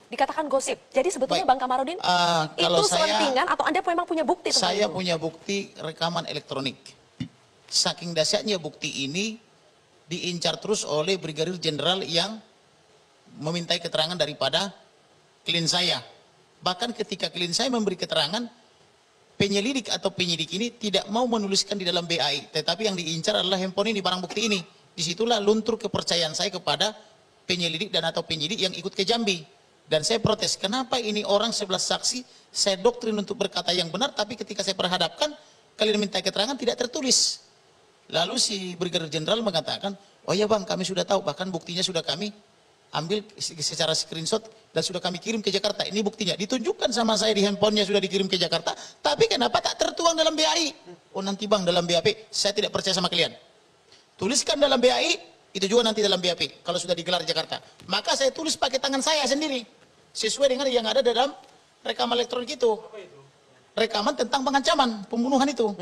Dikatakan gosip. Jadi sebetulnya Baik. Bang Kamarudin, Kalau itu selentingan atau Anda memang punya bukti tentang saya itu? punya bukti rekaman elektronik. Saking dahsyatnya bukti ini diincar terus oleh Brigadir Jenderal yang memintai keterangan daripada klien saya. Bahkan ketika klien saya memberi keterangan, penyelidik atau penyidik ini tidak mau menuliskan di dalam BAI, tetapi yang diincar adalah handphone ini, barang bukti ini. Disitulah luntur kepercayaan saya kepada penyelidik dan atau penyidik yang ikut ke Jambi. Dan saya protes, kenapa ini orang 11 saksi, saya doktrin untuk berkata yang benar, tapi ketika saya perhadapkan, kalian minta keterangan tidak tertulis. Lalu si Brigadir Jenderal mengatakan, oh ya bang, kami sudah tahu, bahkan buktinya sudah kami ambil secara screenshot dan sudah kami kirim ke Jakarta. Ini buktinya, ditunjukkan sama saya di handphonenya sudah dikirim ke Jakarta, tapi kenapa tak tertuang dalam BAI? Oh nanti bang, dalam BAP, saya tidak percaya sama kalian. Tuliskan dalam BAI, itu juga nanti dalam BAP, kalau sudah digelar di Jakarta. Maka saya tulis pakai tangan saya sendiri, sesuai dengan yang ada dalam rekaman elektronik itu. Rekaman tentang pengancaman, pembunuhan itu.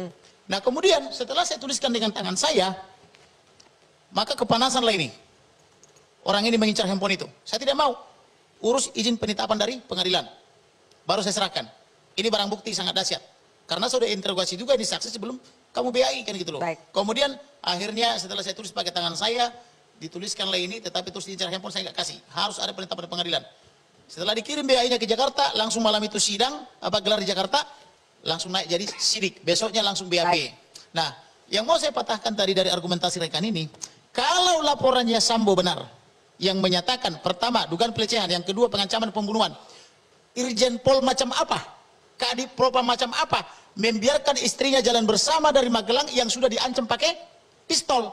Nah kemudian setelah saya tuliskan dengan tangan saya, maka kepanasanlah ini. Orang ini mengincar handphone itu. Saya tidak mau. Urus izin penetapan dari pengadilan. Baru saya serahkan. Ini barang bukti sangat dahsyat. Karena sudah interogasi juga ini saksi sebelum kamu BAI kan gitu loh. Baik. Kemudian akhirnya setelah saya tulis pakai tangan saya, dituliskanlah ini, tetapi terus diincar handphone saya nggak kasih. Harus ada penetapan dari pengadilan. Setelah dikirim BAI-nya ke Jakarta, langsung malam itu sidang, gelar di Jakarta, langsung naik jadi sidik. Besoknya langsung BAP. Baik. Nah, yang mau saya patahkan tadi dari argumentasi rekan ini, kalau laporannya Sambo benar, yang menyatakan pertama dugaan pelecehan, yang kedua pengancaman pembunuhan, Irjen Pol macam apa, Kadif Propam macam apa, membiarkan istrinya jalan bersama dari Magelang yang sudah diancam pakai pistol.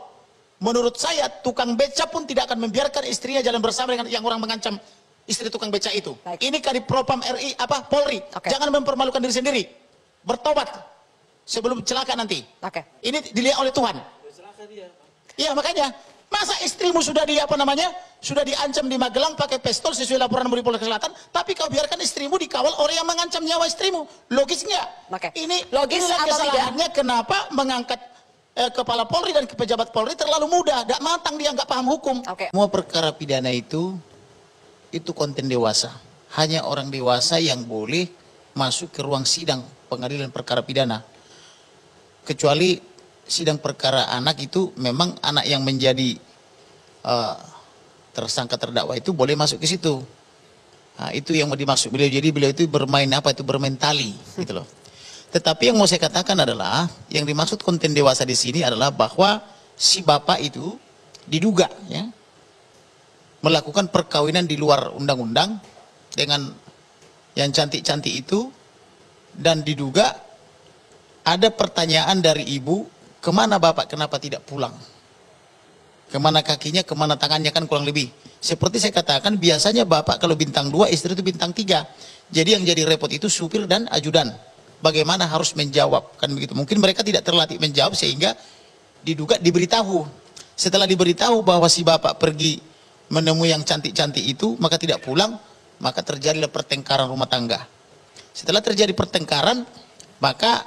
Menurut saya tukang beca pun tidak akan membiarkan istrinya jalan bersama dengan yang orang mengancam istri tukang beca itu. Baik. Ini Kadif Propam RI Polri. Oke. Jangan mempermalukan diri sendiri. Bertobat sebelum celaka nanti. Oke. Ini dilihat oleh Tuhan. Iya makanya, masa istrimu sudah sudah diancam di Magelang pakai pistol sesuai laporan dari Polres Selatan, tapi kau biarkan istrimu dikawal orang yang mengancam nyawa istrimu. Logis nggak? Oke. Ini Logis inilah atau kesalahannya kenapa mengangkat kepala Polri dan pejabat Polri terlalu muda, tidak matang, dia nggak paham hukum. Oke. Semua perkara pidana itu konten dewasa. Hanya orang dewasa yang boleh masuk ke ruang sidang pengadilan perkara pidana. Kecuali sidang perkara anak itu memang anak yang menjadi tersangka terdakwa itu boleh masuk ke situ. Nah, itu yang dimaksud beliau. Jadi beliau itu bermain bermain tali gitu loh. Tetapi yang mau saya katakan adalah yang dimaksud konten dewasa di sini adalah bahwa si bapak itu diduga ya melakukan perkawinan di luar undang-undang dengan yang cantik-cantik itu, dan diduga ada pertanyaan dari ibu, kemana bapak, kenapa tidak pulang? Kemana kakinya, kemana tangannya, kan kurang lebih. Seperti saya katakan, biasanya bapak kalau bintang 2, istri itu bintang 3. Jadi yang jadi repot itu supir dan ajudan. Bagaimana harus menjawab, kan begitu. Mungkin mereka tidak terlatih menjawab sehingga diduga diberitahu. Setelah diberitahu bahwa si bapak pergi menemui yang cantik-cantik itu, maka tidak pulang, maka terjadilah pertengkaran rumah tangga. Setelah terjadi pertengkaran, maka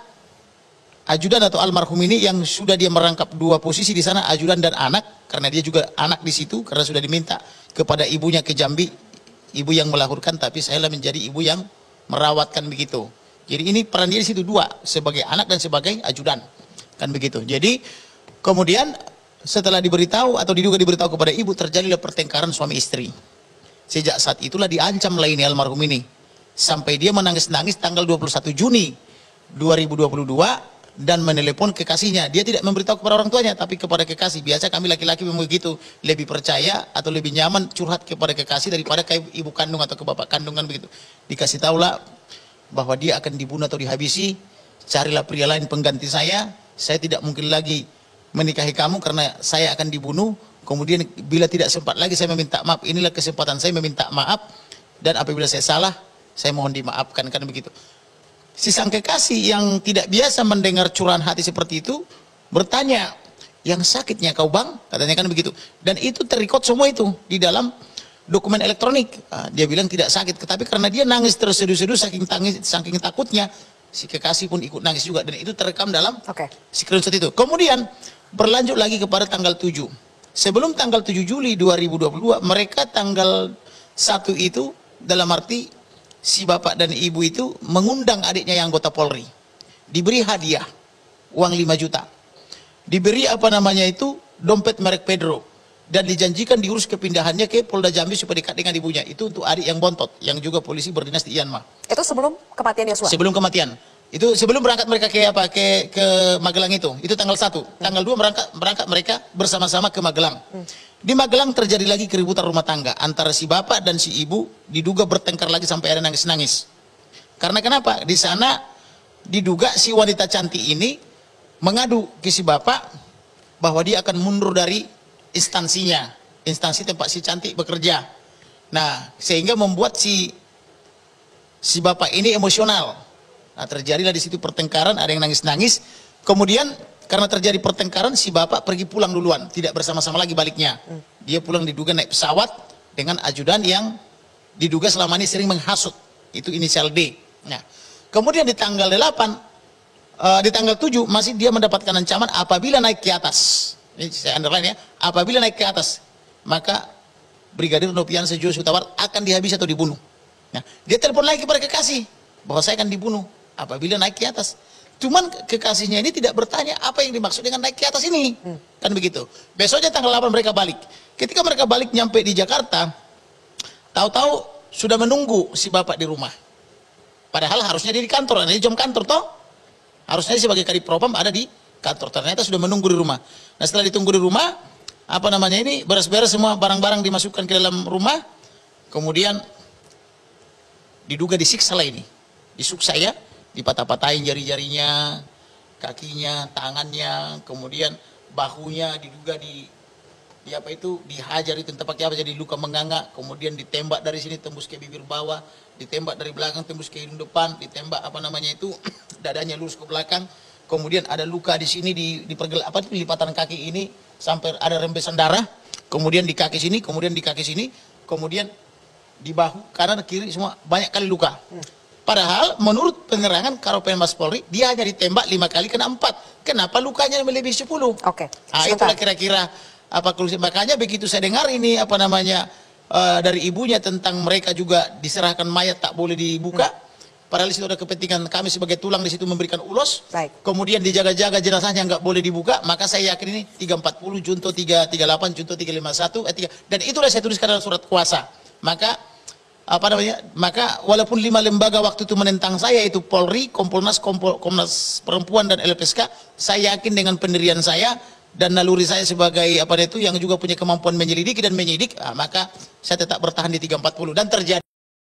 ajudan atau almarhum ini yang sudah dia merangkap dua posisi di sana, ajudan dan anak, karena dia juga anak di situ, karena sudah diminta kepada ibunya ke Jambi, ibu yang melahirkan, tapi saya menjadi ibu yang merawatkan begitu. Jadi ini peran dia di situ dua, sebagai anak dan sebagai ajudan, kan begitu. Jadi kemudian setelah diberitahu atau diduga diberitahu kepada ibu, terjadilah pertengkaran suami istri. Sejak saat itulah diancamlah ini almarhum ini, sampai dia menangis-nangis tanggal 21 Juni 2022 dan menelepon kekasihnya. Dia tidak memberitahu kepada orang tuanya, tapi kepada kekasih. Biasa kami laki-laki memang begitu, lebih percaya atau lebih nyaman curhat kepada kekasih daripada ke ibu kandung atau ke bapak kandungan begitu. Dikasih tahulah bahwa dia akan dibunuh atau dihabisi, carilah pria lain pengganti saya tidak mungkin lagi menikahi kamu karena saya akan dibunuh. Kemudian bila tidak sempat lagi saya meminta maaf, inilah kesempatan saya meminta maaf, dan apabila saya salah, saya mohon dimaafkan, kan begitu. Si sang kekasih yang tidak biasa mendengar curahan hati seperti itu bertanya, yang sakitnya kau bang? Katanya kan begitu. Dan itu terikot semua itu di dalam dokumen elektronik. Dia bilang tidak sakit, tetapi karena dia nangis terseduh-seduh saking takutnya, si kekasih pun ikut nangis juga, dan itu terekam dalam screenshot itu. Kemudian berlanjut lagi kepada tanggal 7. Sebelum tanggal 7 Juli 2022, mereka tanggal 1 itu dalam arti si bapak dan ibu itu mengundang adiknya yang anggota Polri. Diberi hadiah, uang 5 juta. Diberi dompet merek Pedro. Dan dijanjikan diurus kepindahannya ke Polda Jambi supaya dekat dengan ibunya. Itu untuk adik yang bontot, yang juga polisi berdinas di Yanma. Itu sebelum kematian Yosua? Sebelum kematian. Itu sebelum berangkat mereka ke Magelang itu. Itu tanggal 1. Tanggal 2 berangkat mereka bersama-sama ke Magelang. Di Magelang terjadi lagi keributan rumah tangga antara si bapak dan si ibu, diduga bertengkar lagi sampai ada nangis-nangis. Karena kenapa? Di sana diduga si wanita cantik ini mengadu ke si bapak bahwa dia akan mundur dari instansinya, instansi tempat si cantik bekerja. Nah, sehingga membuat si bapak ini emosional. Nah, terjadilah di situ pertengkaran, ada yang nangis-nangis. Kemudian karena terjadi pertengkaran, si bapak pergi pulang duluan, tidak bersama-sama lagi baliknya. Dia pulang diduga naik pesawat dengan ajudan yang diduga selama ini sering menghasut. Itu inisial D. Nah, kemudian di tanggal 8, di tanggal 7 masih dia mendapatkan ancaman apabila naik ke atas. Ini saya underline ya, apabila naik ke atas, maka Brigadir Nopiansa Joshua Huta Barat akan dihabisi atau dibunuh. Nah, dia telepon lagi kepada kekasih bahwa saya akan dibunuh apabila naik ke atas. Cuman kekasihnya ini tidak bertanya apa yang dimaksud dengan naik ke atas ini. Kan begitu. Besoknya tanggal 8 mereka balik. Ketika mereka balik nyampe di Jakarta, tahu-tahu sudah menunggu si bapak di rumah. Padahal harusnya dia di kantor, ini jam kantor toh. Harusnya dia sebagai kadif propam ada di kantor, ternyata sudah menunggu di rumah. Nah, setelah ditunggu di rumah, ini beres-beres semua barang-barang dimasukkan ke dalam rumah, kemudian diduga disiksa lah ini, disuksa ya, dipatah-patahin jari-jarinya, kakinya, tangannya, kemudian bahunya diduga dihajar itu entah pakai apa jadi luka menganga, kemudian ditembak dari sini tembus ke bibir bawah, ditembak dari belakang tembus ke hidung depan, ditembak dadanya lurus ke belakang. Kemudian ada luka di sini di lipatan kaki ini sampai ada rembesan darah. Kemudian di kaki sini, kemudian di kaki sini, kemudian di bahu kanan kiri semua banyak kali luka. Padahal menurut penerangan Karopenmas Polri dia hanya ditembak 5 kali kena 4. Kenapa lukanya melebihi 10? Oke. Nah, itulah kira-kira makanya begitu saya dengar ini dari ibunya tentang mereka juga diserahkan mayat tak boleh dibuka. Padahal di situ ada kepentingan kami sebagai tulang di situ memberikan ulos. Baik. Kemudian dijaga-jaga jenazahnya nggak boleh dibuka. Maka saya yakin ini 340, Junto 338, Junto 351, 3. Dan itulah saya tuliskan dalam surat kuasa. Maka maka walaupun 5 lembaga waktu itu menentang saya, itu Polri, Kompolnas, Komnas Perempuan dan LPSK, saya yakin dengan pendirian saya dan naluri saya sebagai yang juga punya kemampuan menyelidiki dan menyidik, maka saya tetap bertahan di 340 dan terjadi.